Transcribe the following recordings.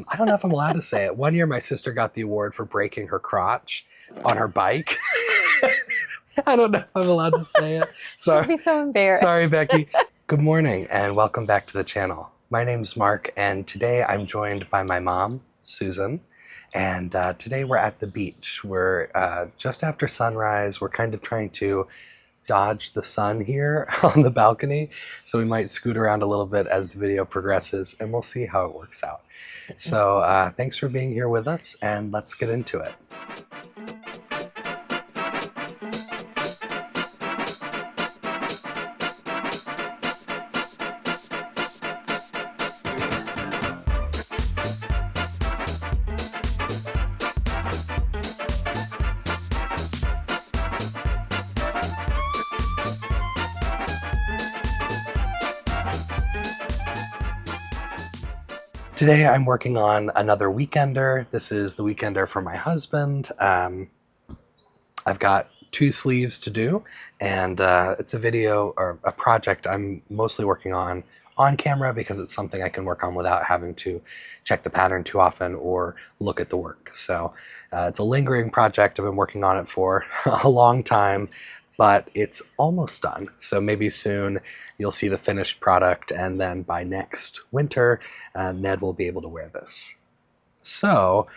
I don't know if I'm allowed to say it. One year my sister got the award for breaking her crotch on her bike. I don't know if I'm allowed to say it. She'll be so embarrassed. Sorry, Becky. Good morning and welcome back to the channel. My name's Mark and today I'm joined by my mom, Susan. And today we're at the beach. We're just after sunrise. We're kind of trying to dodge the sun here on the balcony. So we might scoot around a little bit as the video progresses and we'll see how it works out. So thanks for being here with us and let's get into it. Today I'm working on another weekender. This is the weekender for my husband. I've got 2 sleeves to do, and it's a video or a project I'm mostly working on camera because it's something I can work on without having to check the pattern too often or look at the work. So it's a lingering project. I've been working on it for a long time, but it's almost done. So maybe soon you'll see the finished product, and then by next winter, Ned will be able to wear this. So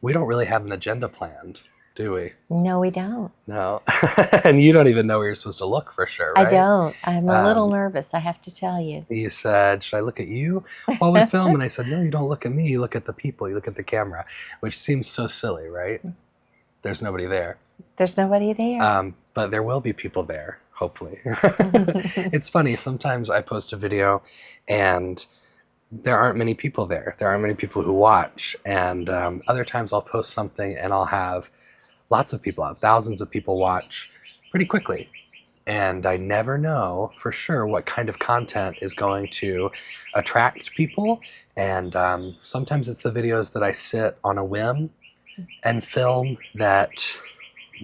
we don't really have an agenda planned, do we? No, we don't. No. And you don't even know where you're supposed to look for sure, right? I don't. I'm a little nervous, I have to tell you. You said, should I look at you while we film? And I said, no, you don't look at me. You look at the people. You look at the camera, which seems so silly, right? There's nobody there. There's nobody there. But there will be people there, hopefully. It's funny, sometimes I post a video and there aren't many people there. There aren't many people who watch. And other times I'll post something and I'll have lots of people, thousands of people watch pretty quickly. And I never know for sure what kind of content is going to attract people. And sometimes it's the videos that I sit on a whim and film that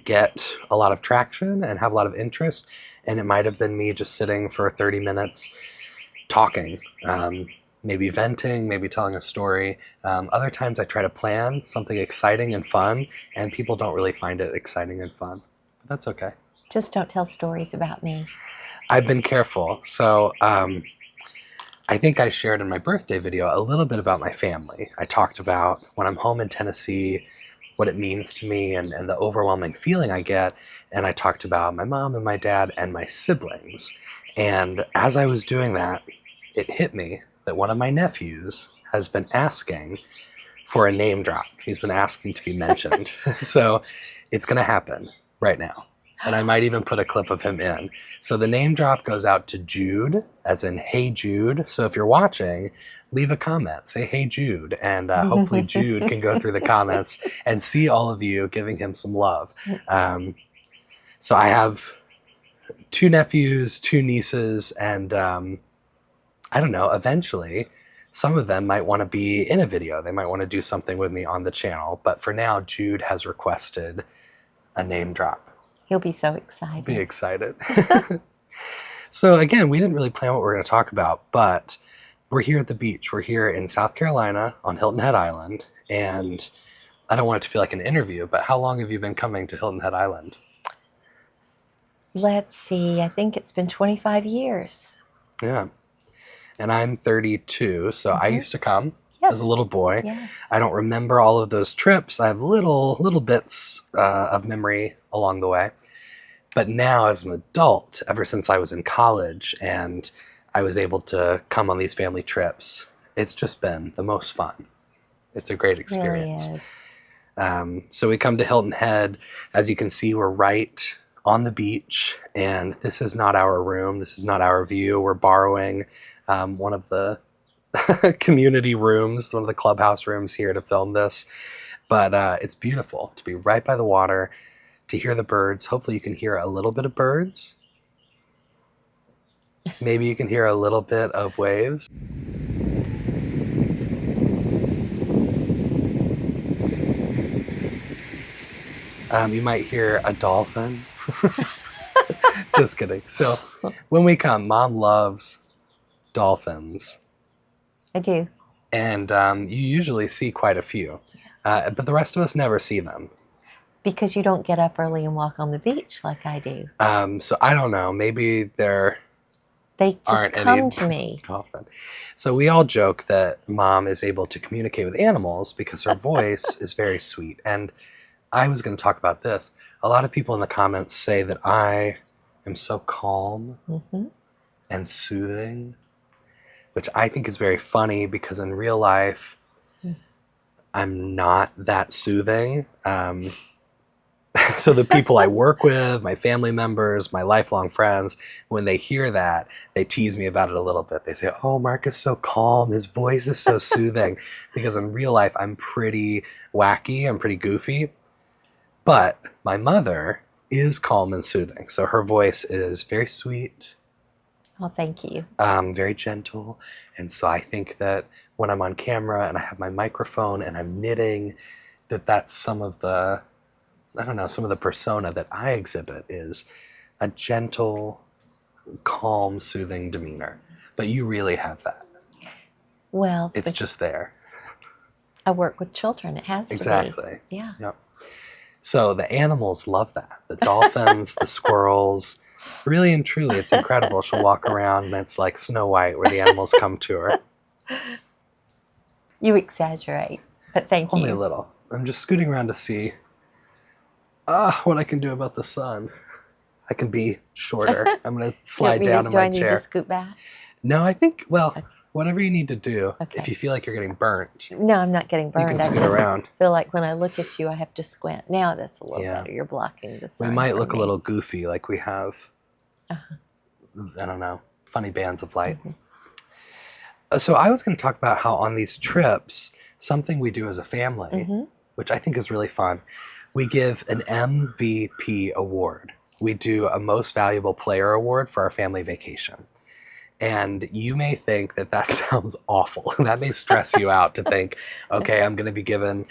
get a lot of traction and have a lot of interest, and it might have been me just sitting for 30 minutes talking, maybe venting, maybe telling a story. Other times I try to plan something exciting and fun, and people don't really find it exciting and fun, but that's okay. Just don't tell stories about me. I've been careful. So I think I shared in my birthday video a little bit about my family. I talked about when I'm home in Tennessee, what it means to me and the overwhelming feeling I get. And I talked about my mom and my dad and my siblings. And as I was doing that, it hit me that one of my nephews has been asking for a name drop. He's been asking to be mentioned. So it's gonna happen right now. And I might even put a clip of him in. So the name drop goes out to Jude, as in, hey Jude. So if you're watching, leave a comment, say, hey Jude. And hopefully Jude can go through the comments and see all of you giving him some love. So I have 2 nephews, 2 nieces, and I don't know, eventually some of them might want to be in a video. They might want to do something with me on the channel. But for now, Jude has requested a name drop. He'll be so excited. Be excited. So again, we didn't really plan what we're going to talk about, but we're here at the beach. We're here in South Carolina on Hilton Head Island, and I don't want it to feel like an interview, but how long have you been coming to Hilton Head Island? Let's see, I think it's been 25 years. Yeah. And I'm 32, so I used to come as a little boy. Yes. I don't remember all of those trips. I have little bits of memory along the way. But now as an adult, ever since I was in college and I was able to come on these family trips, it's just been the most fun. It's a great experience. Really is. So we come to Hilton Head. As you can see, we're right on the beach, and this is not our room. This is not our view. We're borrowing one of the community rooms, one of the clubhouse rooms here to film this. But it's beautiful to be right by the water, to hear the birds. Hopefully you can hear a little bit of birds. Maybe you can hear a little bit of waves. You might hear a dolphin. Just kidding. So when we come, Mom loves dolphins. I do. And you usually see quite a few, but the rest of us never see them. Because you don't get up early and walk on the beach like I do. So I don't know. Maybe there They just aren't come any to me. dolphin. So we all joke that Mom is able to communicate with animals because her voice is very sweet. And I was going to talk about this. A lot of people in the comments say that I am so calm and soothing, which I think is very funny because in real life, I'm not that soothing. So the people I work with, my family members, my lifelong friends, when they hear that, they tease me about it a little bit. They say, oh, Mark is so calm. His voice is so soothing. Because in real life, I'm pretty wacky. I'm pretty goofy. But my mother is calm and soothing. So her voice is very sweet. Oh, thank you. Very gentle. And so I think that when I'm on camera and I have my microphone and I'm knitting, that's some of the, I don't know, some of the persona that I exhibit is a gentle, calm, soothing demeanor. But you really have that. Well, It's just there. I work with children. It has to Exactly. be. Yeah. Yep. So the animals love that. The dolphins, the squirrels. Really and truly, it's incredible. She'll walk around and it's like Snow White where the animals come to her. You exaggerate, but thank you. Only a little. I'm just scooting around to see what I can do about the sun. I can be shorter. I'm going to slide down in Do my I need chair. to scoot back? No, I think, well, Okay. whatever you need to do. Okay. If you feel like you're getting burnt, No, I'm not getting you burned. can I scoot just around. feel like when I look at you, I have to squint. Now that's a little Yeah. better. You're blocking the sun. We might from look a me. little goofy, like we have, Uh-huh. I don't know, funny bands of light. So I was going to talk about how on these trips, something we do as a family, which I think is really fun, we give an MVP award. We do a most valuable player award for our family vacation. And you may think that that sounds awful. That may stress you out to think, okay, I'm going to be given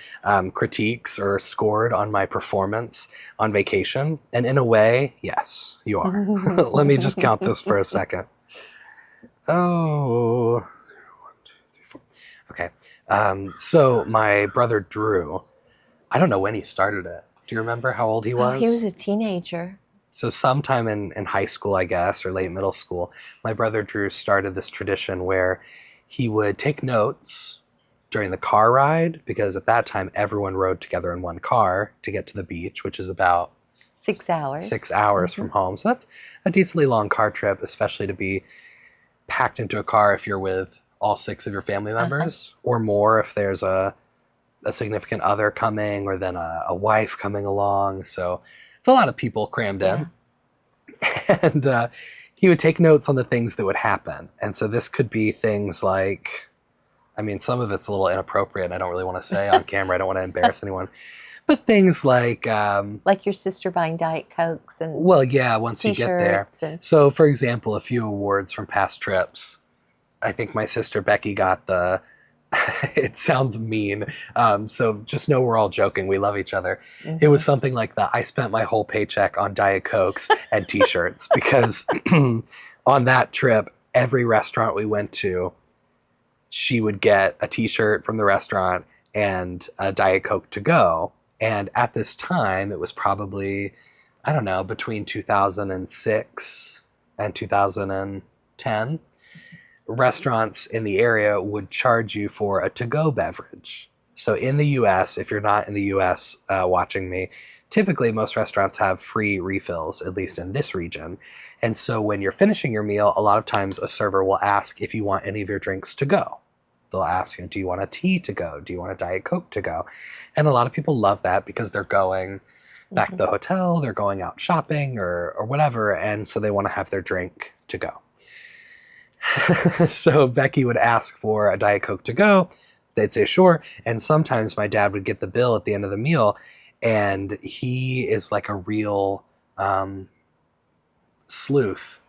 critiques or scored on my performance on vacation. And in a way, yes, you are. Let me just count this for a second. Oh, 1, 2, 3, 4. Okay. So my brother Drew, I don't know when he started it. Do you remember how old he was? Oh, he was a teenager. So sometime in high school, I guess, or late middle school, my brother Drew started this tradition where he would take notes during the car ride, because at that time everyone rode together in one car to get to the beach, which is about 6 hours. 6 hours from home. So that's a decently long car trip, especially to be packed into a car if you're with all 6 of your family members, or more if there's a significant other coming, or then a wife coming along. So it's a lot of people crammed in. And he would take notes on the things that would happen. And so this could be things like, I mean, some of it's a little inappropriate and I don't really want to say on camera. I don't want to embarrass anyone. But things like your sister buying Diet Cokes and well, yeah, once you get there. and So, for example, a few awards from past trips. I think my sister Becky got the, it sounds mean, so just know we're all joking. We love each other. It was something like that. I spent my whole paycheck on Diet Cokes and t-shirts because on that trip, every restaurant we went to, she would get a t-shirt from the restaurant and a Diet Coke to go. And at this time, it was probably, I don't know, between 2006 and 2010. Restaurants in the area would charge you for a to-go beverage. So in the US, if you're not in the US watching me, typically most restaurants have free refills, at least in this region. And so when you're finishing your meal, a lot of times a server will ask if you want any of your drinks to go. They'll ask you, do you want a tea to go? Do you want a Diet Coke to go? And a lot of people love that because they're going back to the hotel, they're going out shopping or whatever, and so they want to have their drink to go. So Becky would ask for a Diet Coke to go. They'd say sure. And sometimes my dad would get the bill at the end of the meal, and he is like a real sleuth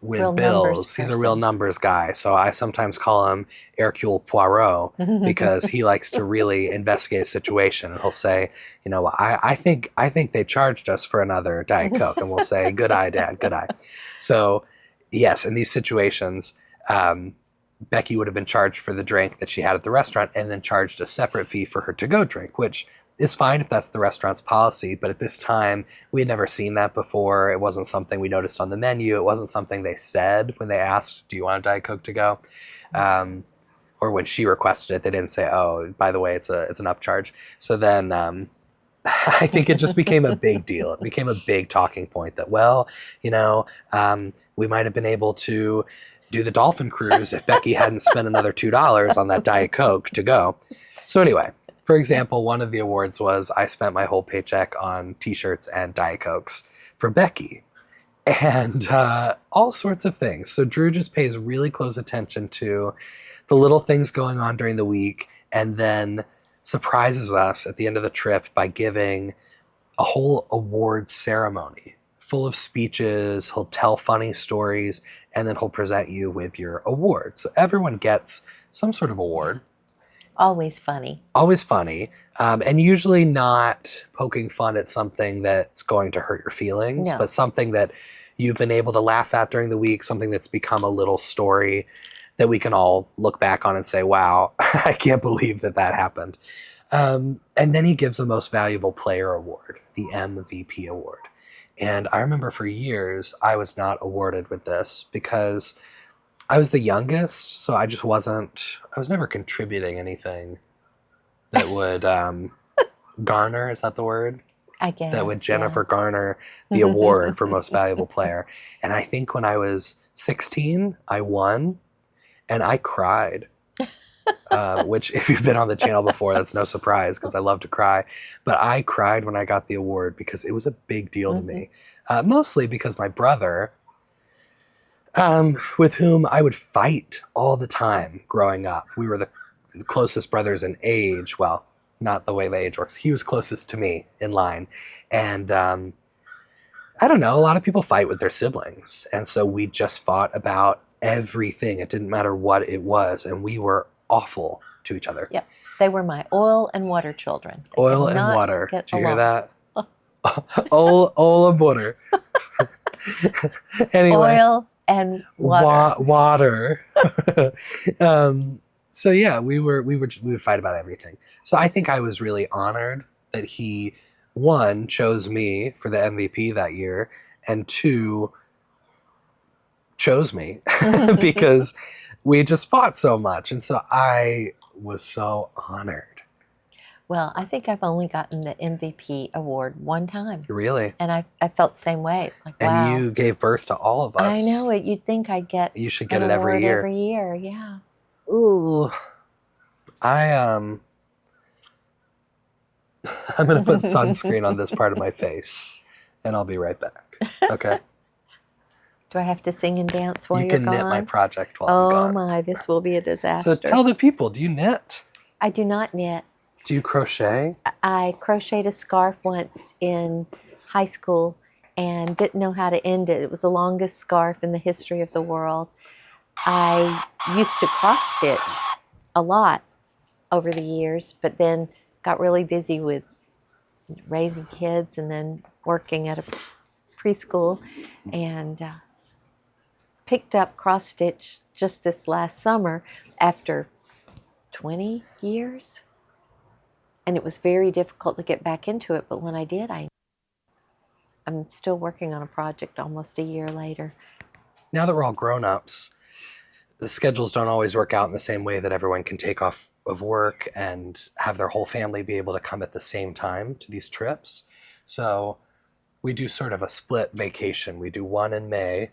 with Real bills. He's a person. real numbers guy. So I sometimes call him Hercule Poirot because he likes to really investigate a situation. And he'll say, you know, I think they charged us for another Diet Coke. And we'll say, good eye, Dad, good eye. So yes, in these situations, Becky would have been charged for the drink that she had at the restaurant and then charged a separate fee for her to-go drink, which is fine if that's the restaurant's policy. But at this time, we had never seen that before. It wasn't something we noticed on the menu. It wasn't something they said when they asked, do you want a Diet Coke to go? Or when she requested it, they didn't say, oh, by the way, it's an upcharge. So then I think it just became a big deal. It became a big talking point that, well, we might have been able to do the dolphin cruise if Becky hadn't spent another $2 on that Diet Coke to go. So anyway, for example, one of the awards was I spent my whole paycheck on t-shirts and Diet Cokes for Becky and all sorts of things. So Drew just pays really close attention to the little things going on during the week and then surprises us at the end of the trip by giving a whole awards ceremony full of speeches. He'll tell funny stories, and then he'll present you with your award. So everyone gets some sort of award. Always funny. Always funny, and usually not poking fun at something that's going to hurt your feelings, No. but something that you've been able to laugh at during the week, something that's become a little story that we can all look back on and say, wow, I can't believe that happened. And then he gives a Most Valuable Player award, the MVP award. And I remember for years, I was not awarded with this because I was the youngest, so I was never contributing anything that would garner, is that the word? I guess. That would Jennifer garner the award for Most Valuable Player. And I think when I was 16, I won. And I cried, which if you've been on the channel before, that's no surprise because I love to cry. But I cried when I got the award because it was a big deal to me. Mostly because my brother, with whom I would fight all the time growing up, we were the closest brothers in age. Well, not the way the age works. He was closest to me in line. And I don't know, a lot of people fight with their siblings. And so we just fought about everything. It didn't matter what it was, and we were awful to each other. Yep. They were my oil and water children. They oil could and not water. get Do you hear along. that? oil and water. Anyway. Oil and water. Water. So yeah, we would fight about everything. So I think I was really honored that he, one, chose me for the MVP that year, and two, chose me because we just fought so much. And so I was so honored. Well, I think I've only gotten the MVP award one time. Really? And I felt the same way. It's like, wow. And you gave birth to all of us. I know it. You'd think I'd get You should get an it every award year. Every year, yeah. Ooh. I'm going to put sunscreen on this part of my face, and I'll be right back. Okay? Do I have to sing and dance while You you're can gone? knit my project while I'm gone. Oh my, this will be a disaster. So tell the people, do you knit? I do not knit. Do you crochet? I crocheted a scarf once in high school and didn't know how to end it. It was the longest scarf in the history of the world. I used to cross stitch a lot over the years, but then got really busy with raising kids and then working at a preschool, and picked up cross stitch just this last summer after 20 years. And it was very difficult to get back into it, but when I did, I'm still working on a project almost a year later. Now that we're all grown-ups, the schedules don't always work out in the same way that everyone can take off of work and have their whole family be able to come at the same time to these trips. So we do sort of a split vacation. We do one in May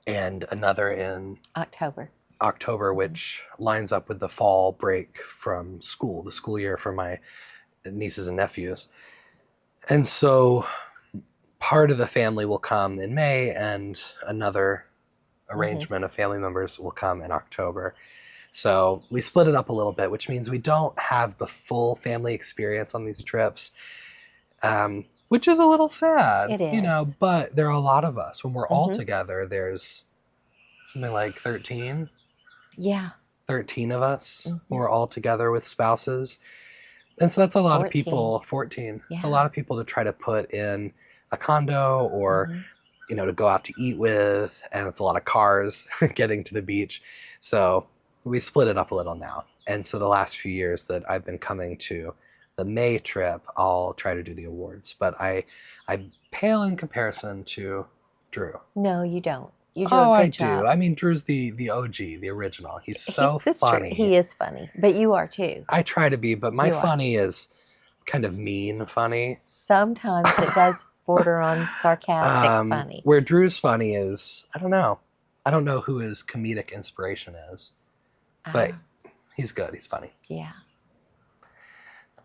and another in October, which lines up with the fall break from school, the school year for my nieces and nephews. And so part of the family will come in May and another arrangement of family members will come in October. So we split it up a little bit, which means we don't have the full family experience on these trips, which is a little sad. It is. But there are a lot of us. When we're all together, there's something like 13. Yeah. 13 of us. We're all together with spouses. And so that's a lot 14. of people. 14. Yeah. It's a lot of people to try to put in a condo or to go out to eat with, and it's a lot of cars getting to the beach. So we split it up a little now. And so the last few years that I've been coming to the May trip, I'll try to do the awards. But I pale in comparison to Drew. No, you don't. You do Oh, a I good job. do. I mean, Drew's the OG, the original. He's so That's true. funny. He is funny, but you are too. I try to be, but my You are. funny is kind of mean funny. Sometimes it does border on sarcastic funny. Where Drew's funny is, I don't know. I don't know who his comedic inspiration is, but he's good. He's funny. Yeah.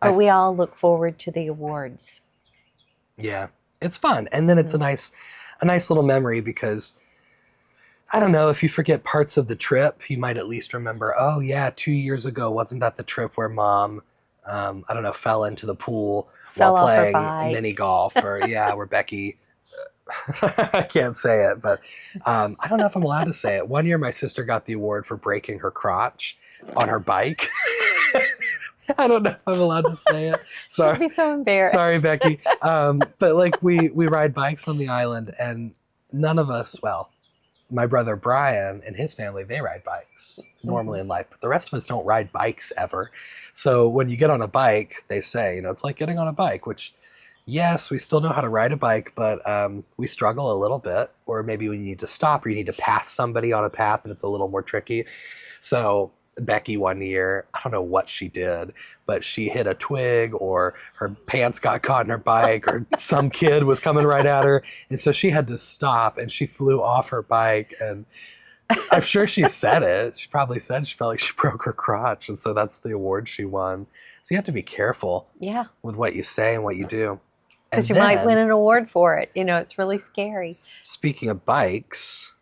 But we all look forward to the awards. Yeah, it's fun, and then it's a nice little memory because I don't know, if you forget parts of the trip, you might at least remember. Oh yeah, 2 years ago, wasn't that the trip where Mom, I don't know, fell into the pool Fell while off her playing bike. mini golf, or yeah, where Becky. I can't say it, but I don't know if I'm allowed to say it. One year, my sister got the award for breaking her crotch on her bike. I don't know if I'm allowed to say it. She'd be so embarrassed. Sorry, Becky. But like we ride bikes on the island, and none of us, well, my brother Brian and his family, they ride bikes normally in life, but the rest of us don't ride bikes ever. So when you get on a bike, they say, it's like getting on a bike, which yes, we still know how to ride a bike, but we struggle a little bit, or maybe we need to stop, or you need to pass somebody on a path and it's a little more tricky. So Becky one year, I don't know what she did, but she hit a twig, or her pants got caught in her bike, or some kid was coming right at her, and so she had to stop, and she flew off her bike, and I'm sure she said it. She probably said she felt like she broke her crotch, and so that's the award she won. So you have to be careful with what you say and what you do. Because you might win an award for it. It's really scary. Speaking of bikes,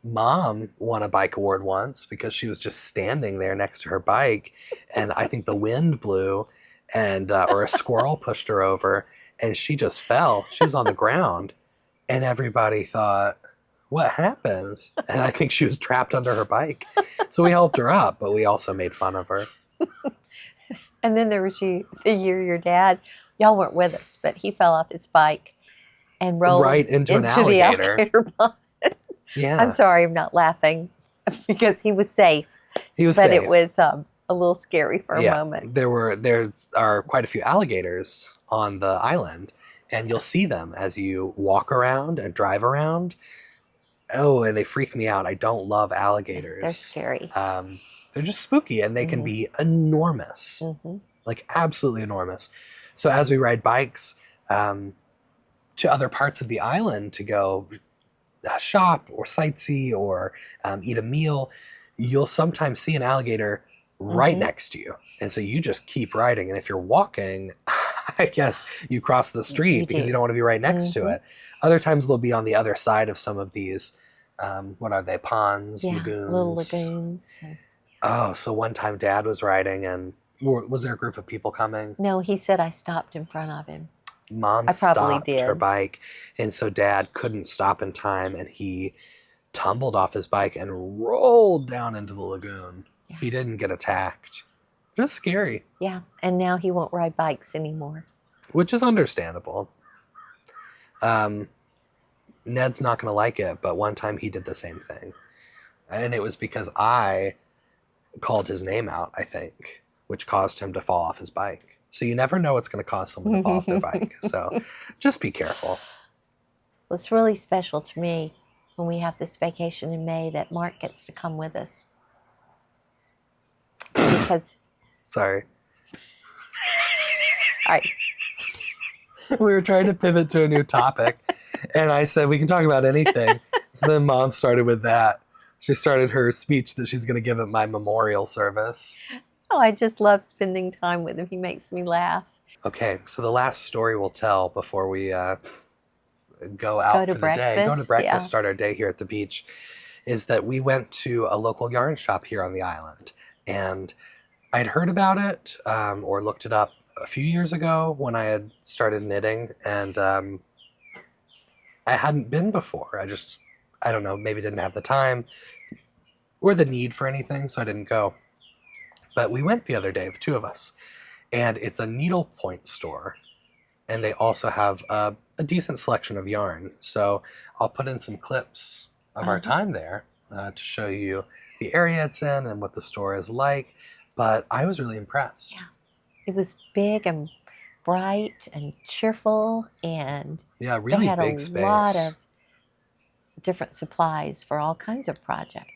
Mom won a bike award once because she was just standing there next to her bike, and I think the wind blew, and or a squirrel pushed her over, and she just fell. She was on the ground, and everybody thought, what happened? And I think she was trapped under her bike. So we helped her up, but we also made fun of her. And then there was the year your dad, y'all weren't with us, but he fell off his bike and rolled right into an the alligator. alligator pond. Yeah. I'm sorry, I'm not laughing because he was safe. He was but safe. It was a little scary for a moment. There are quite a few alligators on the island, and you'll see them as you walk around and drive around. Oh, and they freak me out. I don't love alligators. They're scary. They're just spooky, and they can be enormous, like absolutely enormous. So as we ride bikes to other parts of the island to go shop or sightsee or eat a meal, you'll sometimes see an alligator right next to you. And so you just keep riding. And if you're walking, I guess you cross the street because you don't want to be right next to it. Other times they'll be on the other side of some of these, what are they, ponds, lagoons? Little lagoons. Oh, so one time Dad was riding, and was there a group of people coming? No, he said I stopped in front of him. Mom stopped her bike, and so Dad couldn't stop in time, and he tumbled off his bike and rolled down into the lagoon. Yeah. He didn't get attacked. Just scary. Yeah, and now he won't ride bikes anymore. Which is understandable. Ned's not going to like it, but one time he did the same thing. And it was because I called his name out, I think, which caused him to fall off his bike. So you never know what's going to cause someone to fall off their bike. So just be careful. Well, it's really special to me when we have this vacation in May that Mark gets to come with us. Because... Sorry. All right. We were trying to pivot to a new topic, and I said, we can talk about anything. So then Mom started with that. She started her speech that she's going to give at my memorial service. Oh, I just love spending time with him. He makes me laugh. Okay, so the last story we'll tell before we go out for the day, go to breakfast, start our day here at the beach, is that we went to a local yarn shop here on the island. And I'd heard about it or looked it up a few years ago when I had started knitting, and I hadn't been before. I don't know, maybe didn't have the time or the need for anything, so I didn't go. But we went the other day, the two of us, and it's a needlepoint store, and they also have a decent selection of yarn. So I'll put in some clips of our time there to show you the area it's in and what the store is like. But I was really impressed. Yeah. It was big and bright and cheerful, and Yeah, they really had a big lot space. of different supplies for all kinds of projects.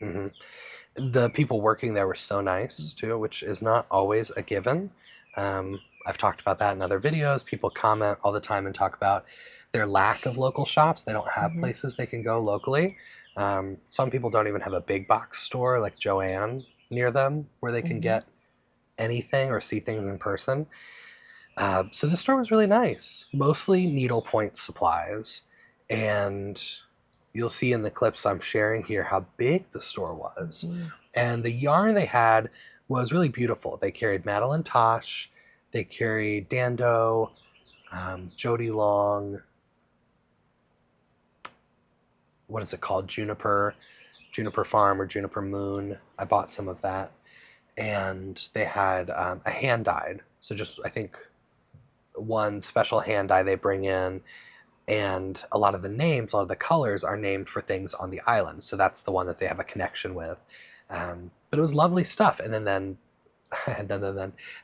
The people working there were so nice too, which is not always a given. I've talked about that in other videos. People comment all the time and talk about their lack of local shops. They don't have places they can go locally. Some people don't even have a big box store like Joann near them where they can get anything or see things in person. So the store was really nice, mostly needlepoint supplies. And you'll see in the clips I'm sharing here how big the store was. And the yarn they had was really beautiful. They carried Madeline Tosh, they carried Dando, Jody Long, what is it called? Juniper Farm or Juniper Moon. I bought some of that. And they had a hand dyed. So just, I think, one special hand dye they bring in, and a lot of the names, a lot of the colors are named for things on the island. So that's the one that they have a connection with. But it was lovely stuff. And then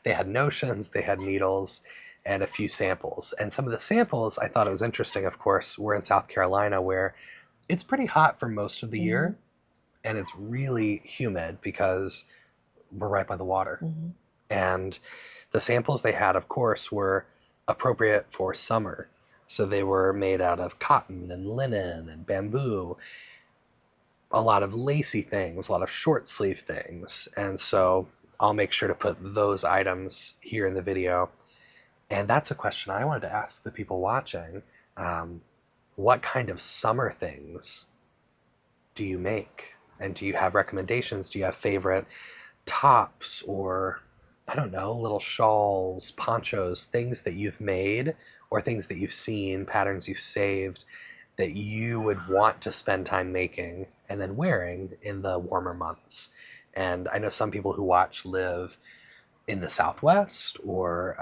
they had notions, they had needles, and a few samples. And some of the samples I thought it was interesting. Of course, we're in South Carolina where it's pretty hot for most of the year, and it's really humid because we're right by the water. And the samples they had, of course, were appropriate for summer. So they were made out of cotton and linen and bamboo, a lot of lacy things, a lot of short sleeve things. And so I'll make sure to put those items here in the video. And that's a question I wanted to ask the people watching. What kind of summer things do you make? And do you have recommendations? Do you have favorite tops or, I don't know, little shawls, ponchos, things that you've made or things that you've seen, patterns you've saved that you would want to spend time making and then wearing in the warmer months? And I know some people who watch live in the Southwest or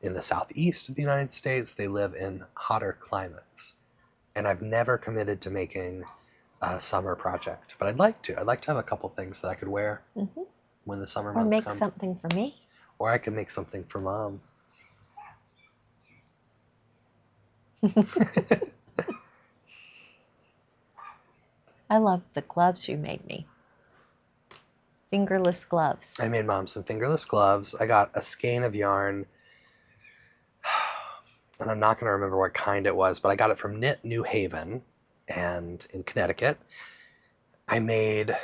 in the Southeast of the United States. They live in hotter climates. And I've never committed to making a summer project, but I'd like to. I'd like to have a couple things that I could wear when the summer months come. Or make something for me. Or I could make something for Mom. I love the gloves you made me. Fingerless gloves. I made Mom some fingerless gloves. I got a skein of yarn, and I'm not going to remember what kind it was, but I got it from Knit New Haven and in Connecticut. I made,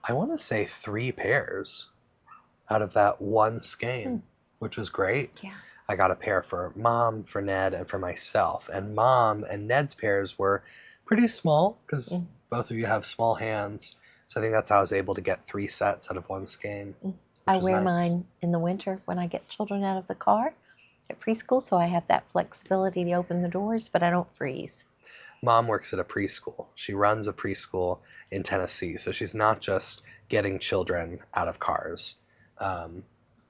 I want to say 3 pairs out of that one skein, which was great. Yeah. I got a pair for Mom, for Ned, and for myself. And Mom and Ned's pairs were pretty small because both of you have small hands. So I think that's how I was able to get 3 sets out of one skein. I wear mine in the winter when I get children out of the car at preschool, so I have that flexibility to open the doors, but I don't freeze. Mom works at a preschool. She runs a preschool in Tennessee. So she's not just getting children out of cars.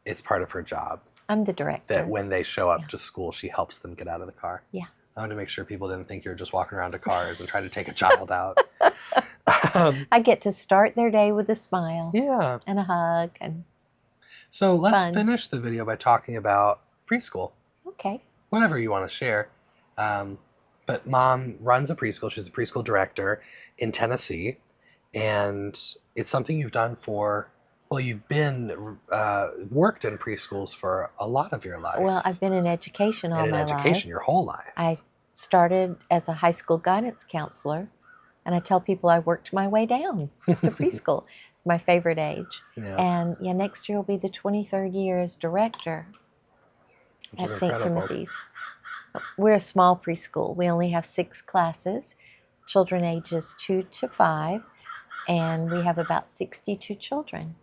It's part of her job. I'm the director. That when they show up to school, she helps them get out of the car. Yeah. I wanted to make sure people didn't think you're just walking around to cars and trying to take a child out. I get to start their day with a smile. Yeah. And a hug. And so let's fun. Finish the video by talking about preschool. Okay. Whatever you want to share. But Mom runs a preschool. She's a preschool director in Tennessee. And it's something you've done for, well, you've been worked in preschools for a lot of your life. Well, I've been in education all my life. In education your whole life. I started as a high school guidance counselor, and I tell people I worked my way down to preschool, my favorite age. Yeah. And next year will be the 23rd year as director at St. Timothy's. We're a small preschool. We only have 6 classes, children ages 2 to 5, and we have about 62 children.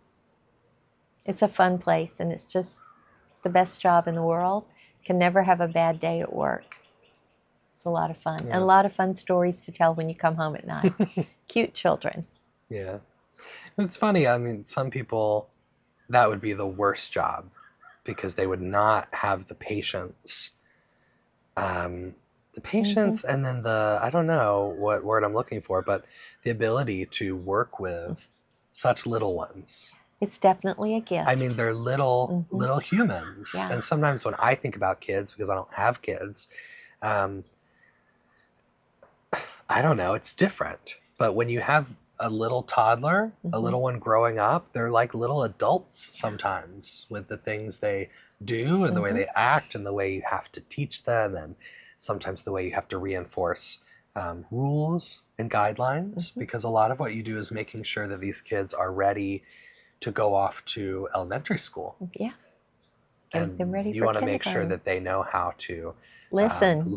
It's a fun place, and it's just the best job in the world. Can never have a bad day at work. It's a lot of fun. Yeah. And a lot of fun stories to tell when you come home at night. Cute children. Yeah. It's funny. I mean, some people, that would be the worst job because they would not have the patience the patience, and then I don't know what word I'm looking for, but the ability to work with such little ones. It's definitely a gift. I mean, they're little humans. Yeah. And sometimes when I think about kids, because I don't have kids, I don't know, it's different. But when you have a little toddler, a little one growing up, they're like little adults sometimes with the things they do and the way they act and the way you have to teach them, and sometimes the way you have to reinforce rules and guidelines, because a lot of what you do is making sure that these kids are ready to go off to elementary school. Yeah. And them ready you want to make sure that they know how to listen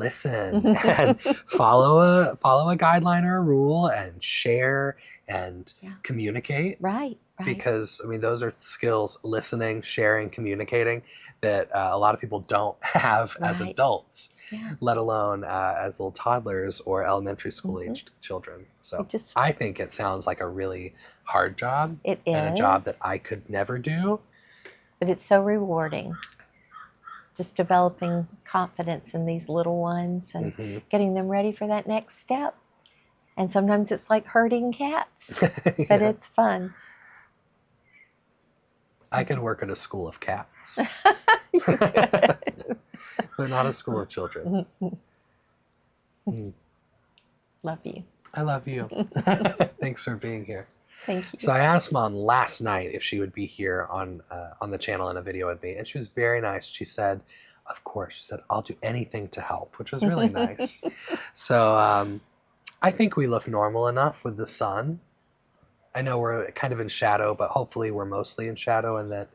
and follow a guideline or a rule, and share and communicate. Right. Because I mean, those are skills: listening, sharing, communicating, that a lot of people don't have as adults, let alone as little toddlers or elementary school aged children. So I think it sounds like a really hard job. It is. And a job that I could never do. But it's so rewarding. Just developing confidence in these little ones and getting them ready for that next step. And sometimes it's like herding cats, but it's fun. I could work at a school of cats. But not a school of children. Love you. I love you. Thanks for being here. Thank you. So I asked Mom last night if she would be here on the channel in a video with me, and she was very nice. She said, of course. She said, I'll do anything to help, which was really nice. So I think we look normal enough with the sun. I know we're kind of in shadow, but hopefully we're mostly in shadow, and that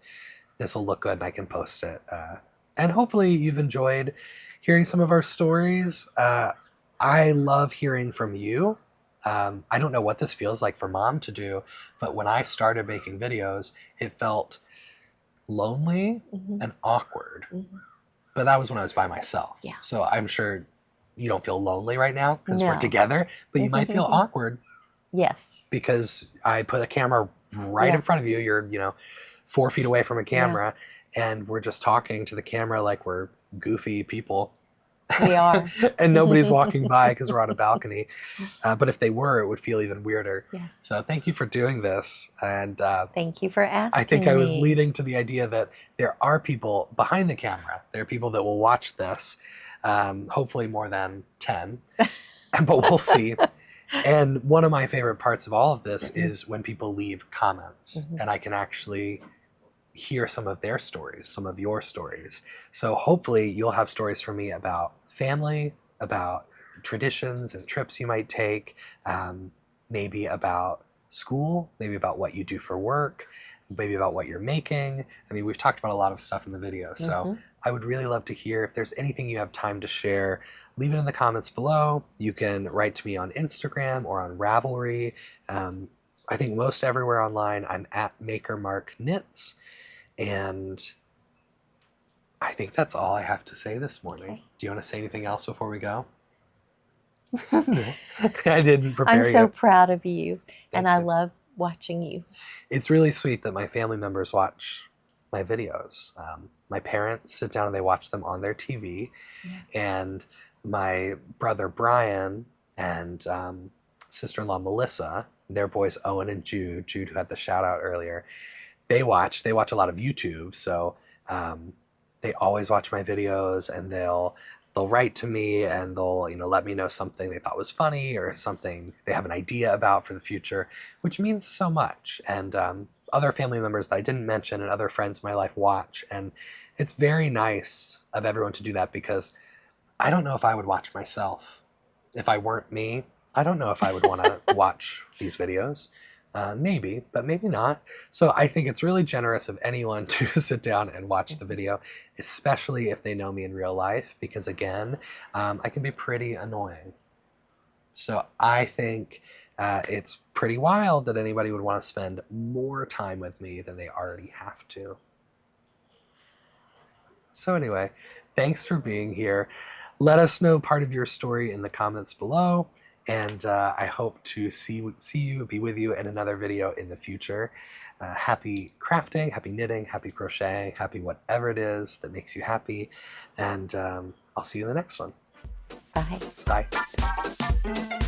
this will look good and I can post it. And hopefully you've enjoyed hearing some of our stories. I love hearing from you. I don't know what this feels like for Mom to do, but when I started making videos, it felt lonely and awkward. But that was when I was by myself. Yeah. So I'm sure you don't feel lonely right now because we're together, but you might feel awkward. Yes. Because I put a camera right in front of you. You're, 4 feet away from a camera, and we're just talking to the camera like we're goofy people. We are. And nobody's walking by because we're on a balcony. But if they were, it would feel even weirder. Yes. So thank you for doing this. And thank you for asking I think I was leading to the idea that there are people behind the camera. There are people that will watch this, hopefully more than 10, but we'll see. And one of my favorite parts of all of this is when people leave comments, and I can actually hear some of their stories, some of your stories. So hopefully you'll have stories for me about family, about traditions and trips you might take, maybe about school, maybe about what you do for work, maybe about what you're making. I mean, we've talked about a lot of stuff in the video, so I would really love to hear if there's anything you have time to share. Leave it in the comments below. You can write to me on Instagram or on Ravelry. I think most everywhere online I'm at MakerMarkKnits. And I think that's all I have to say this morning. Okay. Do you want to say anything else before we go? I didn't prepare you. I'm so proud of you, and I love watching you. It's really sweet that my family members watch my videos. My parents sit down and they watch them on their TV, and my brother Brian and sister-in-law Melissa, their boys Owen and Jude, who had the shout out earlier, they watch a lot of YouTube, so they always watch my videos, and they'll write to me, and they'll let me know something they thought was funny or something they have an idea about for the future, which means so much. And other family members that I didn't mention and other friends in my life watch, and it's very nice of everyone to do that, because I don't know if I would watch myself if I weren't me. I don't know if I would want to watch these videos. Maybe, but maybe not. So I think it's really generous of anyone to sit down and watch the video, especially if they know me in real life, because again, I can be pretty annoying. So I think it's pretty wild that anybody would want to spend more time with me than they already have to. So anyway, thanks for being here. Let us know part of your story in the comments below. And I hope to see you, be with you in another video in the future. Happy crafting, happy knitting, happy crocheting, happy whatever it is that makes you happy. And I'll see you in the next one. Bye. Bye.